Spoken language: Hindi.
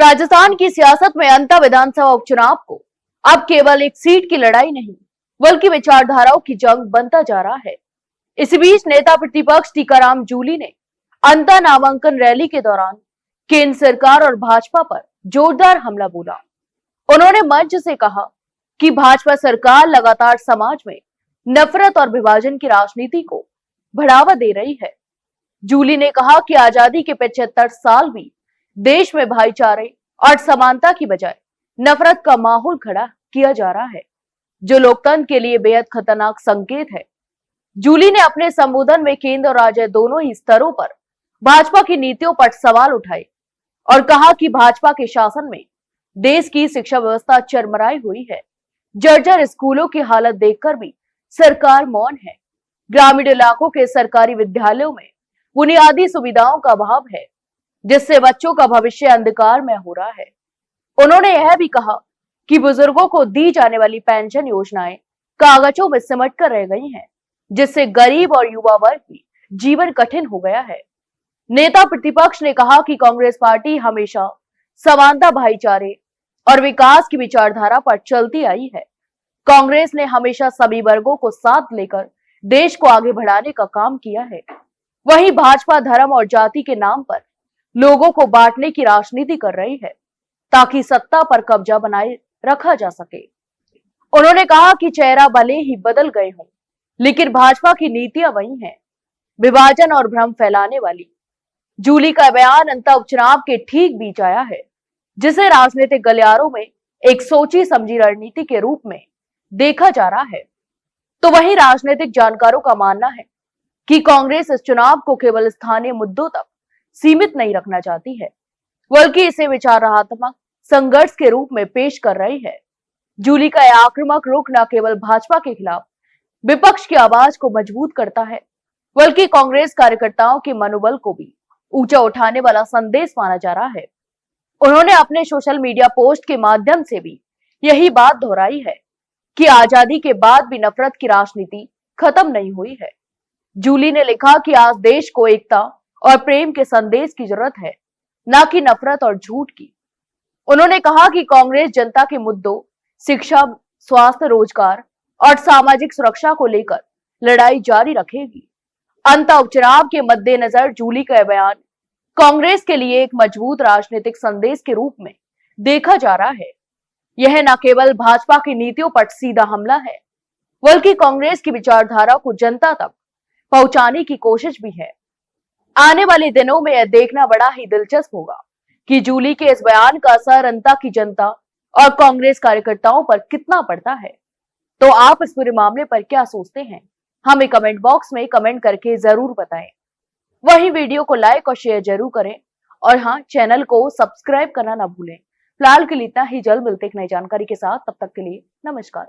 राजस्थान की सियासत में अंतर विधानसभा उपचुनाव को अब केवल एक सीट की लड़ाई नहीं बल्कि विचारधाराओं की जंग बनता जा रहा है। इसी बीच नेता प्रतिपक्ष टीकाराम जूली ने अंतर नामांकन रैली के दौरान केंद्र सरकार और भाजपा पर जोरदार हमला बोला। उन्होंने मंच से कहा कि भाजपा सरकार लगातार समाज में नफरत और विभाजन की राजनीति को बढ़ावा दे रही है। जूली ने कहा कि आजादी के 75 साल भी देश में भाईचारे और समानता की बजाय नफरत का माहौल खड़ा किया जा रहा है, जो लोकतंत्र के लिए बेहद खतरनाक संकेत है। जूली ने अपने संबोधन में केंद्र और राज्य दोनों ही स्तरों पर भाजपा की नीतियों पर सवाल उठाए और कहा कि भाजपा के शासन में देश की शिक्षा व्यवस्था चरमराई हुई है। जर्जर स्कूलों की हालत देखकर भी सरकार मौन है। ग्रामीण इलाकों के सरकारी विद्यालयों में बुनियादी सुविधाओं का अभाव है, जिससे बच्चों का भविष्य अंधकार में हो रहा है। उन्होंने यह भी कहा कि बुजुर्गों को दी जाने वाली पेंशन योजनाएं कागजों में सिमट कर रह गई हैं, जिससे गरीब और युवा वर्ग की जीवन कठिन हो गया है। नेता प्रतिपक्ष ने कहा कि कांग्रेस पार्टी हमेशा समानता, भाईचारे और विकास की विचारधारा पर चलती आई है। कांग्रेस ने हमेशा सभी वर्गों को साथ लेकर देश को आगे बढ़ाने का काम किया है। वहीं भाजपा धर्म और जाति के नाम पर लोगों को बांटने की राजनीति कर रही है ताकि सत्ता पर कब्जा बनाए रखा जा सके। उन्होंने कहा कि चेहरा भले ही बदल गए हों, लेकिन भाजपा की नीतियां वही हैं, विभाजन और भ्रम फैलाने वाली। जूली का बयान अंतर उपचुनाव के ठीक बीच आया है, जिसे राजनीतिक गलियारों में एक सोची समझी रणनीति के रूप में देखा जा रहा है। तो वहीं राजनीतिक जानकारों का मानना है कि कांग्रेस इस चुनाव को केवल स्थानीय मुद्दों तक सीमित नहीं रखना चाहती है, बल्कि इसे विचारात्मक संघर्ष के रूप में पेश कर रही है। जूली का यह आक्रामक रुख न केवल भाजपा के खिलाफ विपक्ष की आवाज को मजबूत करता है, बल्कि कांग्रेस कार्यकर्ताओं के मनोबल को भी ऊंचा उठाने वाला संदेश माना जा रहा है। उन्होंने अपने सोशल मीडिया पोस्ट के माध्यम से भी यही बात दोहराई है कि आजादी के बाद भी नफरत की राजनीति खत्म नहीं हुई है। जूली ने लिखा कि आज देश को एकता और प्रेम के संदेश की जरूरत है, न कि नफरत और झूठ की। उन्होंने कहा कि कांग्रेस जनता के मुद्दों, शिक्षा, स्वास्थ्य, रोजगार और सामाजिक सुरक्षा को लेकर लड़ाई जारी रखेगी। अंतर उपचुनाव के मद्देनजर जूली का बयान कांग्रेस के लिए एक मजबूत राजनीतिक संदेश के रूप में देखा जा रहा है। यह न केवल भाजपा की नीतियों पर सीधा हमला है, बल्कि कांग्रेस की विचारधारा को जनता तक पहुंचाने की कोशिश भी है। आने वाले दिनों में यह देखना बड़ा ही दिलचस्प होगा कि जूली के इस बयान का असर अंतर की जनता और कांग्रेस कार्यकर्ताओं पर कितना पड़ता है। तो आप इस पूरे मामले पर क्या सोचते हैं, हमें कमेंट बॉक्स में कमेंट करके जरूर बताएं। वहीं वीडियो को लाइक और शेयर जरूर करें और हाँ, चैनल को सब्सक्राइब करना ना भूलें। फिलहाल के लिए इतना ही, जल्द मिलते एक नई जानकारी के साथ। तब तक के लिए नमस्कार।